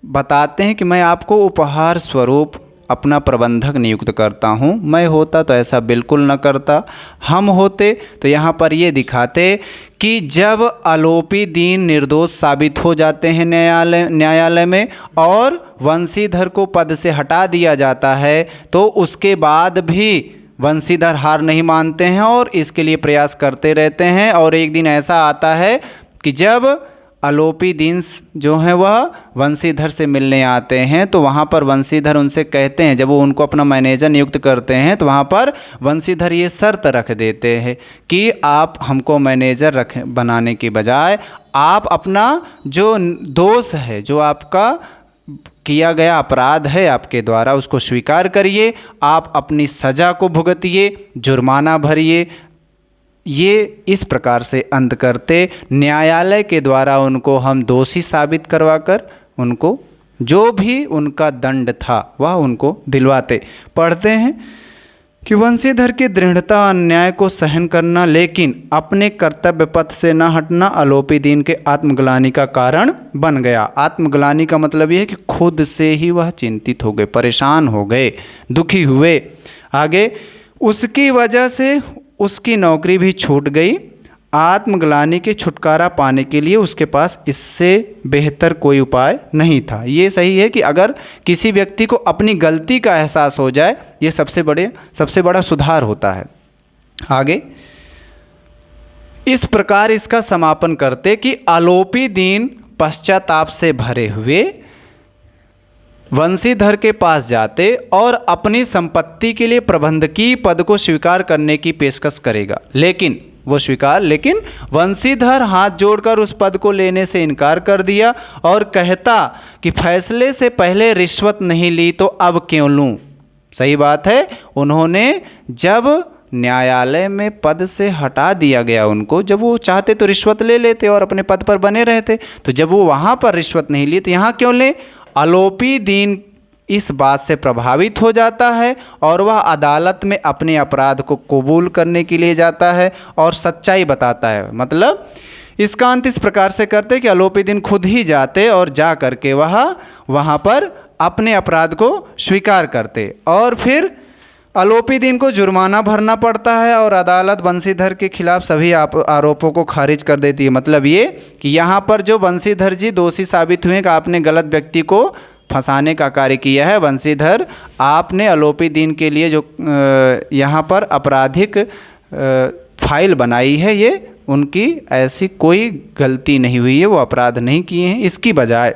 बताते हैं कि मैं आपको उपहार स्वरूप अपना प्रबंधक नियुक्त करता हूँ। मैं होता तो ऐसा बिल्कुल न करता। हम होते तो यहाँ पर ये दिखाते कि जब आलोपी दीन निर्दोष साबित हो जाते हैं न्यायालय में, और वंशीधर को पद से हटा दिया जाता है, तो उसके बाद भी वंशीधर हार नहीं मानते हैं और इसके लिए प्रयास करते रहते हैं। और एक दिन ऐसा आता है कि जब आलोपी दीन जो हैं वह वंशीधर से मिलने आते हैं, तो वहाँ पर वंशीधर उनसे कहते हैं, जब वो उनको अपना मैनेजर नियुक्त करते हैं, तो वहाँ पर वंशीधर ये शर्त रख देते हैं कि आप हमको मैनेजर बनाने के बजाय आप अपना जो दोष है, जो आपका किया गया अपराध है आपके द्वारा, उसको स्वीकार करिए, आप अपनी सज़ा को भुगतिए, जुर्माना भरिए। ये इस प्रकार से अंत करते। न्यायालय के द्वारा उनको हम दोषी साबित करवाकर उनको जो भी उनका दंड था वह उनको दिलवाते। पढ़ते हैं कि वंशीधर की दृढ़ता, अन्याय को सहन करना, लेकिन अपने कर्तव्य पथ से न हटना आलोपी दीन के आत्मग्लानि का कारण बन गया। आत्मग्लानि का मतलब यह है कि खुद से ही वह चिंतित हो गए, परेशान हो गए, दुखी हुए। आगे उसकी वजह से उसकी नौकरी भी छूट गई। आत्मग्लानि के छुटकारा पाने के लिए उसके पास इससे बेहतर कोई उपाय नहीं था। ये सही है कि अगर किसी व्यक्ति को अपनी गलती का एहसास हो जाए, ये सबसे बड़ा सुधार होता है। आगे इस प्रकार इसका समापन करते कि आलोपी दीन पश्चाताप से भरे हुए वंशीधर के पास जाते और अपनी संपत्ति के लिए प्रबंधकीय पद को स्वीकार करने की पेशकश करेगा, लेकिन वंशीधर हाथ जोड़कर उस पद को लेने से इनकार कर दिया और कहता कि फैसले से पहले रिश्वत नहीं ली तो अब क्यों लूं। सही बात है, उन्होंने जब न्यायालय में पद से हटा दिया गया उनको, जब वो चाहते तो रिश्वत ले लेते और अपने पद पर बने रहते, तो जब वो वहाँ पर रिश्वत नहीं ली तो यहाँ क्यों लें। आलोपी दीन इस बात से प्रभावित हो जाता है और वह अदालत में अपने अपराध को कबूल करने के लिए जाता है और सच्चाई बताता है। मतलब इसका अंत इस प्रकार से करते कि अलोपीदीन खुद ही जाते और जा करके वहाँ पर अपने अपराध को स्वीकार करते और फिर अलोपीदीन को जुर्माना भरना पड़ता है और अदालत बंशीधर के खिलाफ सभी आरोपों को खारिज कर देती है। मतलब ये कि यहाँ पर जो बंशीधर जी दोषी साबित हुए कि आपने गलत व्यक्ति को फंसाने का कार्य किया है। बंशीधर, आपने अलोपीदीन के लिए जो यहाँ पर आपराधिक फाइल बनाई है, ये उनकी ऐसी कोई गलती नहीं हुई है, वो अपराध नहीं किए हैं। इसकी बजाय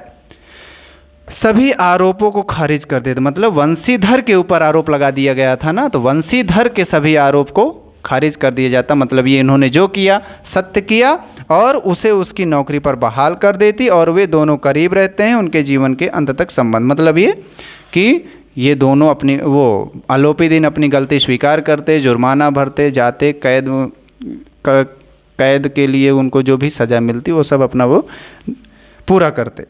सभी आरोपों को खारिज कर देते। मतलब वंशीधर के ऊपर आरोप लगा दिया गया था ना, तो वंशीधर के सभी आरोप को खारिज कर दिया जाता। मतलब ये इन्होंने जो किया सत्य किया और उसे उसकी नौकरी पर बहाल कर देती और वे दोनों करीब रहते हैं, उनके जीवन के अंत तक संबंध। मतलब ये कि ये दोनों अपनी अलोपीदीन अपनी गलती स्वीकार करते, जुर्माना भरते, जाते, कैद के लिए उनको जो भी सज़ा मिलती वो सब अपना वो पूरा करते।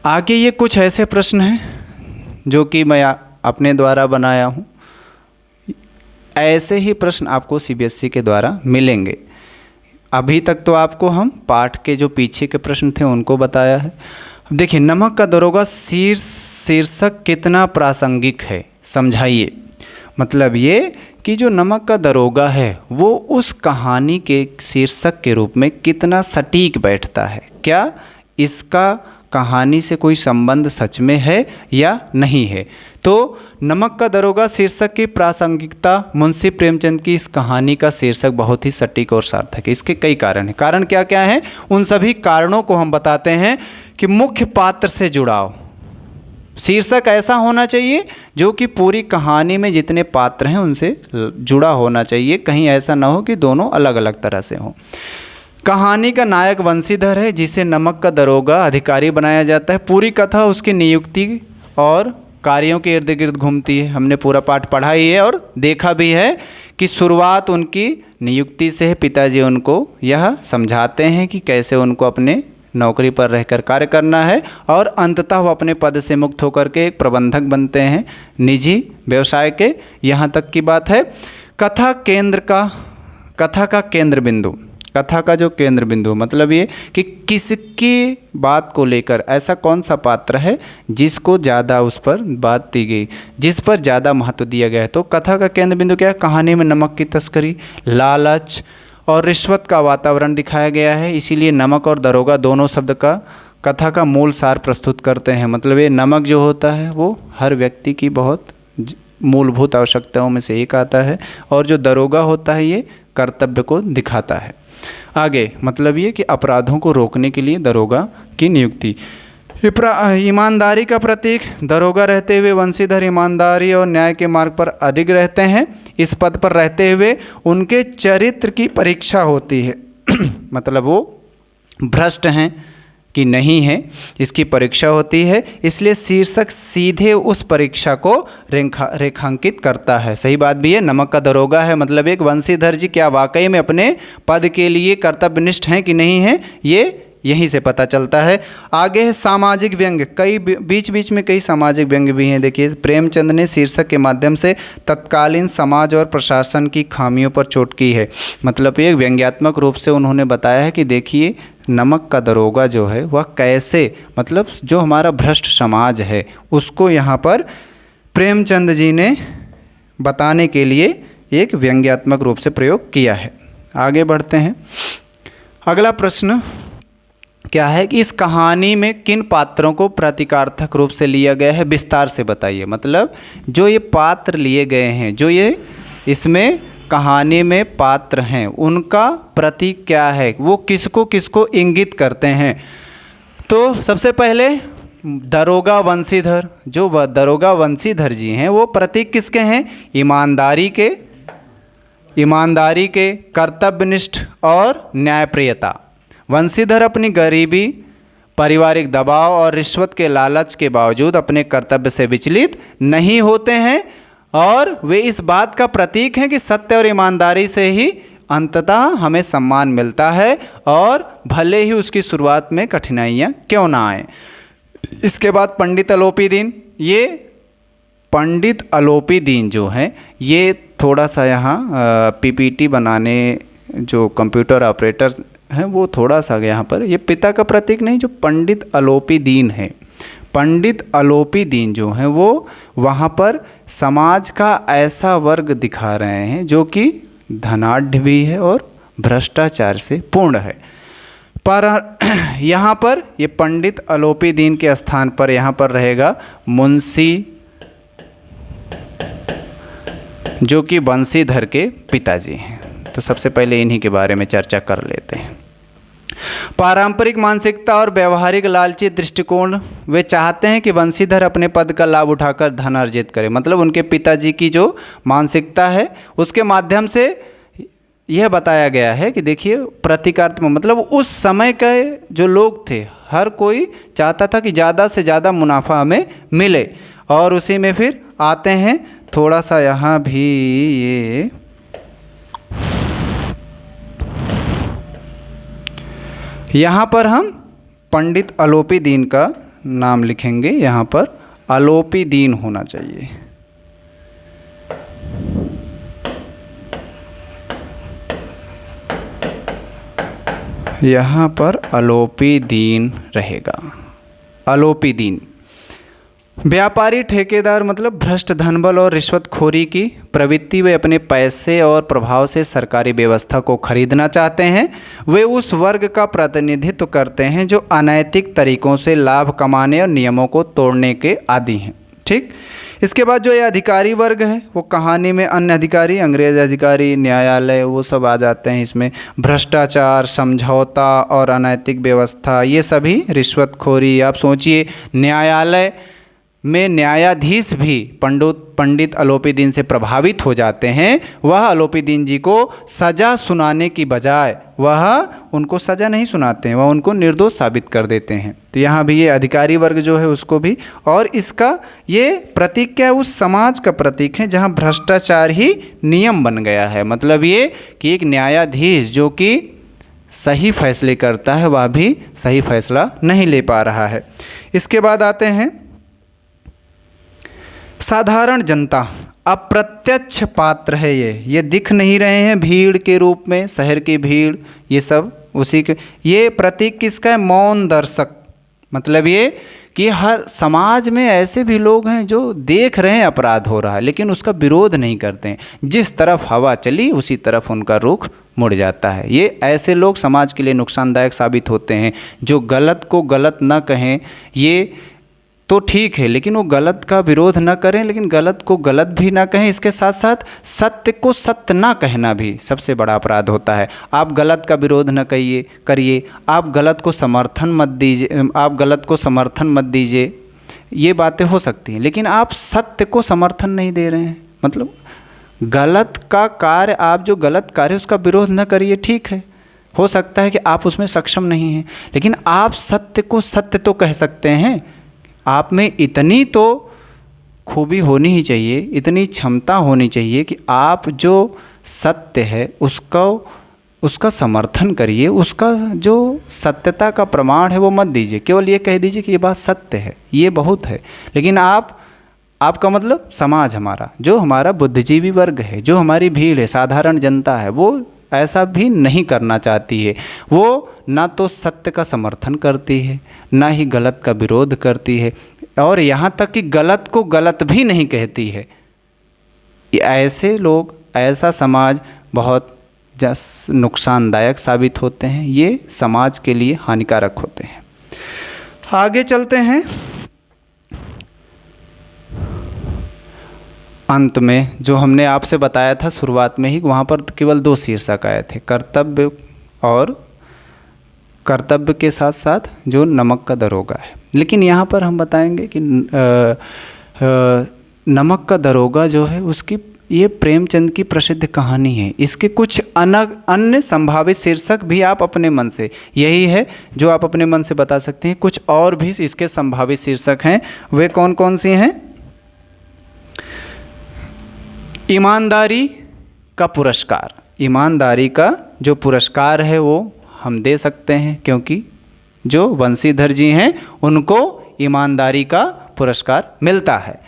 आगे ये कुछ ऐसे प्रश्न हैं जो कि मैं अपने द्वारा बनाया हूँ। ऐसे ही प्रश्न आपको सीबीएसई के द्वारा मिलेंगे। अभी तक तो आपको हम पाठ के जो पीछे के प्रश्न थे उनको बताया है। देखिए, नमक का दरोगा शीर्षक कितना प्रासंगिक है, समझाइए। मतलब ये कि जो नमक का दरोगा है वो उस कहानी के शीर्षक के रूप में कितना सटीक बैठता है। क्या इसका कहानी से कोई संबंध सच में है या नहीं है। तो नमक का दरोगा शीर्षक की प्रासंगिकता मुंशी प्रेमचंद की इस कहानी का शीर्षक बहुत ही सटीक और सार्थक है। इसके कई कारण हैं। कारण क्या क्या हैं, उन सभी कारणों को हम बताते हैं। कि मुख्य पात्र से जुड़ाव, शीर्षक ऐसा होना चाहिए जो कि पूरी कहानी में जितने पात्र हैं उनसे जुड़ा होना चाहिए। कहीं ऐसा ना हो कि दोनों अलग अलग तरह से हों। कहानी का नायक वंशीधर है, जिसे नमक का दरोगा अधिकारी बनाया जाता है। पूरी कथा उसकी नियुक्ति और कार्यों के इर्द गिर्द घूमती है। हमने पूरा पाठ पढ़ा ही है और देखा भी है कि शुरुआत उनकी नियुक्ति से है। पिताजी उनको यह समझाते हैं कि कैसे उनको अपने नौकरी पर रहकर कार्य करना है और अंततः वो अपने पद से मुक्त होकर के एक प्रबंधक बनते हैं निजी व्यवसाय के। यहाँ तक की बात है। कथा का जो केंद्र बिंदु मतलब ये कि किसकी बात को लेकर ऐसा कौन सा पात्र है जिसको ज़्यादा उस पर बात दी गई, जिस पर ज़्यादा महत्व दिया गया है। तो कथा का केंद्र बिंदु क्या है, कहानी में नमक की तस्करी, लालच और रिश्वत का वातावरण दिखाया गया है। इसीलिए नमक और दरोगा दोनों शब्द का कथा का मूल सार प्रस्तुत करते हैं। मतलब ये नमक जो होता है वो हर व्यक्ति की बहुत मूलभूत आवश्यकताओं में से एक आता है और जो दरोगा होता है ये कर्तव्य को दिखाता है। आगे मतलब ये कि अपराधों को रोकने के लिए दरोगा की नियुक्ति। ईमानदारी का प्रतीक दरोगा रहते हुए वंशीधर ईमानदारी और न्याय के मार्ग पर अडिग रहते हैं। इस पद पर रहते हुए उनके चरित्र की परीक्षा होती है। मतलब वो भ्रष्ट हैं कि नहीं है, इसकी परीक्षा होती है। इसलिए शीर्षक सीधे उस परीक्षा को रेखांकित करता है। सही बात भी है। नमक का दरोगा है मतलब एक वंशीधर जी क्या वाकई में अपने पद के लिए कर्तव्यनिष्ठ हैं कि नहीं हैं, ये यहीं से पता चलता है। आगे है सामाजिक व्यंग्य। कई बीच में कई सामाजिक व्यंग्य भी हैं। देखिए, प्रेमचंद ने शीर्षक के माध्यम से तत्कालीन समाज और प्रशासन की खामियों पर चोट की है। मतलब एक व्यंग्यात्मक रूप से उन्होंने बताया है कि देखिए नमक का दरोगा जो है वह कैसे, मतलब जो हमारा भ्रष्ट समाज है उसको यहाँ पर प्रेमचंद जी ने बताने के लिए एक व्यंग्यात्मक रूप से प्रयोग किया है। आगे बढ़ते हैं। अगला प्रश्न क्या है कि इस कहानी में किन पात्रों को प्रतीकार्थक रूप से लिया गया है, विस्तार से बताइए। मतलब जो ये पात्र लिए गए हैं, जो ये इसमें कहानी में पात्र हैं, उनका प्रतीक क्या है, वो किसको किसको इंगित करते हैं। तो सबसे पहले दरोगा वंशीधर, जो दरोगा वंशीधर जी हैं वो प्रतीक किसके हैं, ईमानदारी के, कर्तव्यनिष्ठ और न्यायप्रियता। वंशीधर अपनी गरीबी, पारिवारिक दबाव और रिश्वत के लालच के बावजूद अपने कर्तव्य से विचलित नहीं होते हैं और वे इस बात का प्रतीक हैं कि सत्य और ईमानदारी से ही अंततः हमें सम्मान मिलता है और भले ही उसकी शुरुआत में कठिनाइयाँ क्यों ना आए। इसके बाद पंडित अलोपीदीन। ये पंडित अलोपीदीन जो हैं ये थोड़ा सा यहाँ पीपीटी बनाने जो कंप्यूटर ऑपरेटर हैं वो थोड़ा सा यहाँ पर, ये पिता का प्रतीक नहीं, जो पंडित अलोपी दीन है, पंडित अलोपी दीन जो हैं वो वहाँ पर समाज का ऐसा वर्ग दिखा रहे हैं जो कि धनाढ़ भी है और भ्रष्टाचार से पूर्ण है। पर यहाँ पर ये पंडित अलोपी दीन के स्थान पर यहाँ पर रहेगा मुंशी, जो कि बंशीधर के पिताजी हैं। तो सबसे पहले इन्हीं के बारे में चर्चा कर लेते हैं। पारंपरिक मानसिकता और व्यवहारिक लालची दृष्टिकोण, वे चाहते हैं कि बंशीधर अपने पद का लाभ उठाकर धन अर्जित करें। मतलब उनके पिताजी की जो मानसिकता है उसके माध्यम से यह बताया गया है कि देखिए प्रतीकात्मक, मतलब उस समय के जो लोग थे हर कोई चाहता था कि ज़्यादा से ज़्यादा मुनाफा हमें मिले, और उसी में फिर आते हैं थोड़ा सा यहाँ भी ये यहाँ पर हम पंडित अलोपी दीन का नाम लिखेंगे, यहाँ पर अलोपी दीन होना चाहिए। यहाँ पर अलोपी दीन रहेगा, अलोपी दीन। व्यापारी ठेकेदार, मतलब भ्रष्ट धनबल और रिश्वतखोरी की प्रवृत्ति, वे अपने पैसे और प्रभाव से सरकारी व्यवस्था को खरीदना चाहते हैं। वे उस वर्ग का प्रतिनिधित्व करते हैं जो अनैतिक तरीकों से लाभ कमाने और नियमों को तोड़ने के आदी हैं। ठीक, इसके बाद जो ये अधिकारी वर्ग है वो कहानी में अन्य अधिकारी, अंग्रेज अधिकारी, न्यायालय, वो सब आ जाते हैं इसमें। भ्रष्टाचार, समझौता और अनैतिक व्यवस्था, ये सभी रिश्वतखोरी। आप सोचिए न्यायालय में न्यायाधीश भी पंडित अलोपी दीन से प्रभावित हो जाते हैं। वह अलोपी दीन जी को सज़ा सुनाने की बजाय वह उनको सज़ा नहीं सुनाते हैं, वह उनको निर्दोष साबित कर देते हैं। तो यहाँ भी ये अधिकारी वर्ग जो है उसको भी, और इसका ये प्रतीक क्या है, उस समाज का प्रतीक है जहाँ भ्रष्टाचार ही नियम बन गया है। मतलब ये कि एक न्यायाधीश जो कि सही फैसले करता है वह भी सही फैसला नहीं ले पा रहा है। इसके बाद आते हैं साधारण जनता, अप्रत्यक्ष पात्र है ये दिख नहीं रहे हैं भीड़ के रूप में, शहर की भीड़, ये सब उसी के। ये प्रतीक किसका है, मौन दर्शक। मतलब ये कि हर समाज में ऐसे भी लोग हैं जो देख रहे हैं अपराध हो रहा है लेकिन उसका विरोध नहीं करते हैं। जिस तरफ हवा चली उसी तरफ उनका रुख मुड़ जाता है। ये ऐसे लोग समाज के लिए नुकसानदायक साबित होते हैं। जो गलत को गलत ना कहें ये तो ठीक है, लेकिन वो गलत का विरोध ना करें, लेकिन गलत को गलत भी ना कहें। इसके साथ साथ सत्य को सत्य ना कहना भी सबसे बड़ा अपराध होता है। आप गलत का विरोध न करिए, आप गलत को समर्थन मत दीजिए, ये बातें हो सकती हैं, लेकिन आप सत्य को समर्थन नहीं दे रहे हैं। मतलब गलत का कार्य, आप जो गलत कार्य उसका विरोध न करिए, ठीक है, हो सकता है कि आप उसमें सक्षम नहीं हैं, लेकिन आप सत्य को सत्य तो कह सकते हैं। आप में इतनी तो खूबी होनी ही चाहिए, इतनी क्षमता होनी चाहिए कि आप जो सत्य है उसका समर्थन करिए, उसका जो सत्यता का प्रमाण है वो मत दीजिए। केवल ये कह दीजिए कि ये बात सत्य है, ये बहुत है, लेकिन आपका मतलब समाज हमारा, जो हमारा बुद्धिजीवी वर्ग है, जो हमारी भीड़ है, साधारण जनता है, वो ऐसा भी नहीं करना चाहती है। वो ना तो सत्य का समर्थन करती है, ना ही गलत का विरोध करती है, और यहाँ तक कि गलत को गलत भी नहीं कहती है। ऐसे लोग, ऐसा समाज बहुत नुकसानदायक साबित होते हैं, ये समाज के लिए हानिकारक होते हैं। आगे चलते हैं। अंत में जो हमने आपसे बताया था शुरुआत में ही, वहाँ पर केवल 2 शीर्षक आए थे, कर्तव्य और कर्तव्य के साथ साथ जो नमक का दरोगा है। लेकिन यहाँ पर हम बताएंगे कि नमक का दरोगा जो है उसकी ये प्रेमचंद की प्रसिद्ध कहानी है। इसके कुछ अन्य संभावित शीर्षक भी आप अपने मन से, यही है जो आप अपने मन से बता सकते हैं। कुछ और भी इसके संभावित शीर्षक हैं, वे कौन कौन सी हैं? ईमानदारी का पुरस्कार, ईमानदारी का जो पुरस्कार है वो हम दे सकते हैं, क्योंकि जो बंशीधर जी हैं उनको ईमानदारी का पुरस्कार मिलता है।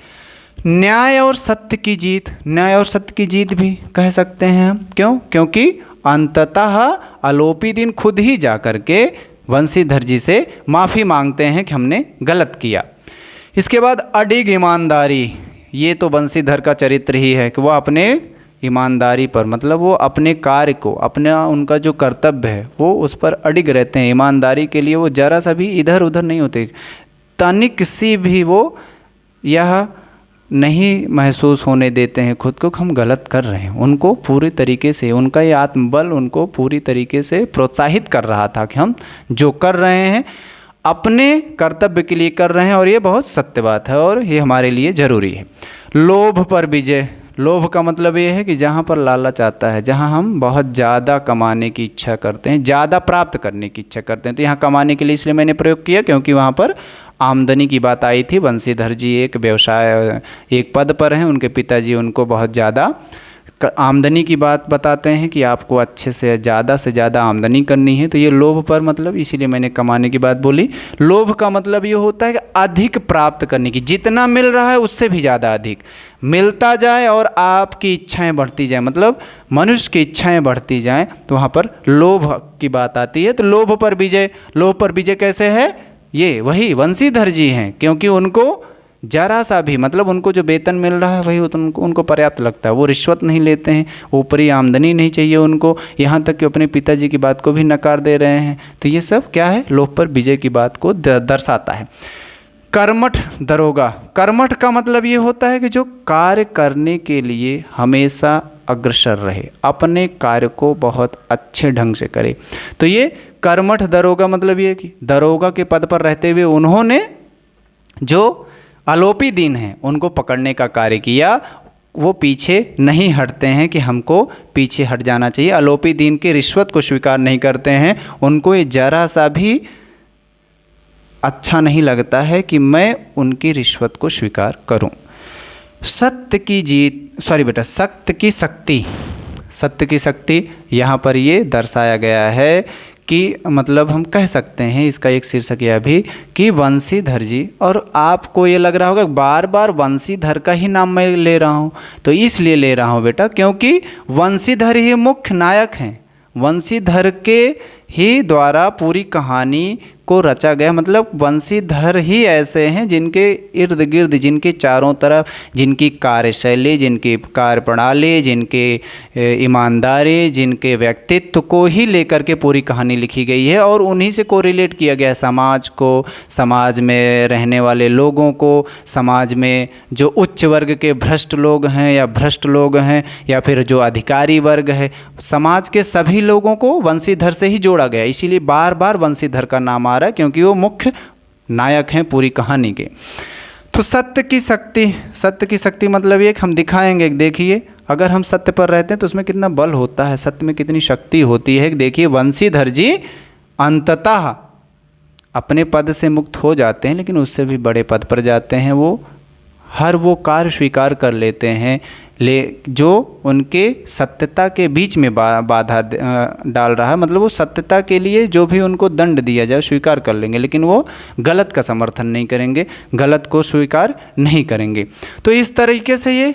न्याय और सत्य की जीत, न्याय और सत्य की जीत भी कह सकते हैं हम, क्यों? क्योंकि अंततः आलोपी दिन खुद ही जा कर के वंशीधर जी से माफ़ी मांगते हैं कि हमने गलत किया। इसके बाद अडिग ईमानदारी, ये तो वंशीधर का चरित्र ही है कि वो अपने ईमानदारी पर, मतलब वो अपने कार्य को, अपना उनका जो कर्तव्य है वो उस पर अडिग रहते हैं। ईमानदारी के लिए वो जरा सा भी इधर उधर नहीं होते, तनिक सी भी वो यह नहीं महसूस होने देते हैं खुद को कि हम गलत कर रहे हैं। उनको पूरी तरीके से, उनका ये आत्मबल उनको पूरी तरीके से प्रोत्साहित कर रहा था कि हम जो कर रहे हैं अपने कर्तव्य के लिए कर रहे हैं, और ये बहुत सत्य बात है और ये हमारे लिए ज़रूरी है। लोभ पर विजय, लोभ का मतलब ये है कि जहाँ पर लालच आता है, जहाँ हम बहुत ज़्यादा कमाने की इच्छा करते हैं, ज़्यादा प्राप्त करने की इच्छा करते हैं, तो यहाँ कमाने के लिए इसलिए मैंने प्रयोग किया क्योंकि वहाँ पर आमदनी की बात आई थी। वंशीधर जी एक व्यवसाय, एक पद पर हैं, उनके पिताजी उनको बहुत ज़्यादा आमदनी की बात बताते हैं कि आपको अच्छे से ज़्यादा आमदनी करनी है, तो ये लोभ पर मतलब इसीलिए मैंने कमाने की बात बोली। लोभ का मतलब ये होता है कि अधिक प्राप्त करने की, जितना मिल रहा है उससे भी ज़्यादा अधिक मिलता जाए और आपकी इच्छाएं बढ़ती जाए, मतलब मनुष्य की इच्छाएं बढ़ती जाएं, तो वहाँ पर लोभ की बात आती है। तो लोभ पर विजय, लोभ पर विजय कैसे है? ये वही वंशीधर जी हैं, क्योंकि उनको जरा सा भी, मतलब उनको जो वेतन मिल रहा है वही उनको पर्याप्त लगता है। वो रिश्वत नहीं लेते हैं, ऊपरी आमदनी नहीं चाहिए उनको, यहाँ तक कि अपने पिताजी की बात को भी नकार दे रहे हैं। तो ये सब क्या है? लोभ पर विजय की बात को दर्शाता है। कर्मठ दरोगा, कर्मठ का मतलब ये होता है कि जो कार्य करने के लिए हमेशा अग्रसर रहे, अपने कार्य को बहुत अच्छे ढंग से करे। तो ये कर्मठ दरोगा मतलब ये कि दरोगा के पद पर रहते हुए उन्होंने जो आलोपी दिन हैं उनको पकड़ने का कार्य किया। वो पीछे नहीं हटते हैं कि हमको पीछे हट जाना चाहिए। आलोपी दिन की रिश्वत को स्वीकार नहीं करते हैं, उनको ये जरा सा भी अच्छा नहीं लगता है कि मैं उनकी रिश्वत को स्वीकार करूं। सत्य की जीत, सत्य की शक्ति, सत्य की शक्ति यहाँ पर ये दर्शाया गया है कि मतलब हम कह सकते हैं, इसका एक शीर्षक यह भी कि वंशीधर जी, और आपको ये लग रहा होगा बार बार वंशीधर का ही नाम मैं ले रहा हूँ, तो इसलिए ले रहा हूँ बेटा क्योंकि वंशीधर ही मुख्य नायक हैं। वंशीधर के ही द्वारा पूरी कहानी को रचा गया, मतलब वंशीधर ही ऐसे हैं जिनके इर्द गिर्द, जिनके चारों तरफ, जिनकी कार्यशैली, जिनकी कार्यप्रणाली, जिनके ईमानदारी, जिनके व्यक्तित्व को ही लेकर के पूरी कहानी लिखी गई है और उन्हीं से कोरिलेट किया गया है समाज को, समाज में रहने वाले लोगों को, समाज में जो उच्च वर्ग के भ्रष्ट लोग हैं या भ्रष्ट लोग हैं या फिर जो अधिकारी वर्ग है, समाज के सभी लोगों को वंशीधर से ही जोड़ा गया। इसीलिए बार बार वंशीधर का नाम आ रहा है क्योंकि वो मुख्य नायक हैं पूरी कहानी के। तो सत्य की शक्ति, सत्य की शक्ति मतलब ये कि हम दिखाएंगे, देखिए अगर हम सत्य पर रहते हैं तो उसमें कितना बल होता है, सत्य में कितनी शक्ति होती है। देखिए वंशीधर जी अंततः अपने पद से मुक्त हो जाते हैं, लेकिन उससे भी बड़े पद पर जाते हैं। वो हर वो कार्य स्वीकार कर लेते हैं जो उनके सत्यता के बीच में बाधा डाल रहा है, मतलब वो सत्यता के लिए जो भी उनको दंड दिया जाए स्वीकार कर लेंगे, लेकिन वो गलत का समर्थन नहीं करेंगे, गलत को स्वीकार नहीं करेंगे। तो इस तरीके से ये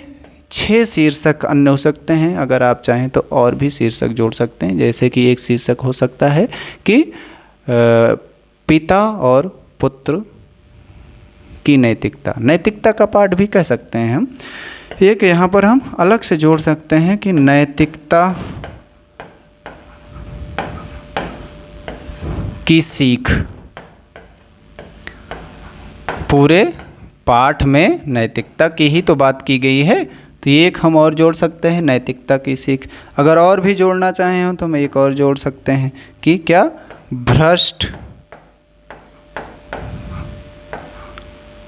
6 शीर्षक अन्य हो सकते हैं। अगर आप चाहें तो और भी शीर्षक जोड़ सकते हैं, जैसे कि एक शीर्षक हो सकता है कि पिता और पुत्र की नैतिकता, नैतिकता का पाठ भी कह सकते हैं हम। एक यहाँ पर हम अलग से जोड़ सकते हैं कि नैतिकता की सीख। पूरे पाठ में नैतिकता की ही तो बात की गई है, तो ये एक हम और जोड़ सकते हैं, नैतिकता की सीख। अगर और भी जोड़ना चाहें हो तो हम एक और जोड़ सकते हैं कि क्या भ्रष्ट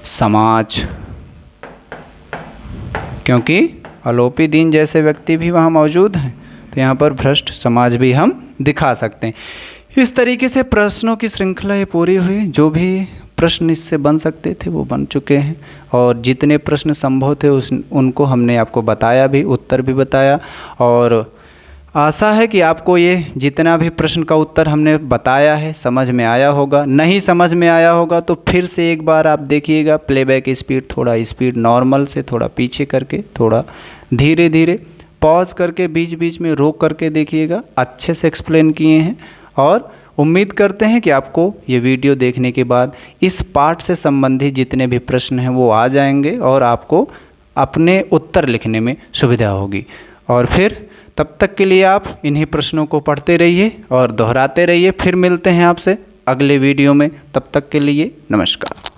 समाज, क्योंकि आलोपी दीन जैसे व्यक्ति भी वहाँ मौजूद हैं, तो यहाँ पर भ्रष्ट समाज भी हम दिखा सकते हैं। इस तरीके से प्रश्नों की श्रृंखला ये पूरी हुई। जो भी प्रश्न इससे बन सकते थे वो बन चुके हैं, और जितने प्रश्न संभव थे उनको हमने आपको बताया भी, उत्तर भी बताया। और आशा है कि आपको ये जितना भी प्रश्न का उत्तर हमने बताया है समझ में आया होगा। नहीं समझ में आया होगा तो फिर से एक बार आप देखिएगा, प्लेबैक स्पीड थोड़ा स्पीड नॉर्मल से थोड़ा पीछे करके, थोड़ा धीरे धीरे पॉज करके बीच बीच में रोक करके देखिएगा, अच्छे से एक्सप्लेन किए हैं। और उम्मीद करते हैं कि आपको ये वीडियो देखने के बाद इस पार्ट से संबंधित जितने भी प्रश्न हैं वो आ जाएंगे और आपको अपने उत्तर लिखने में सुविधा होगी। और फिर तब तक के लिए आप इन्हीं प्रश्नों को पढ़ते रहिए और दोहराते रहिए। फिर मिलते हैं आपसे अगले वीडियो में, तब तक के लिए नमस्कार।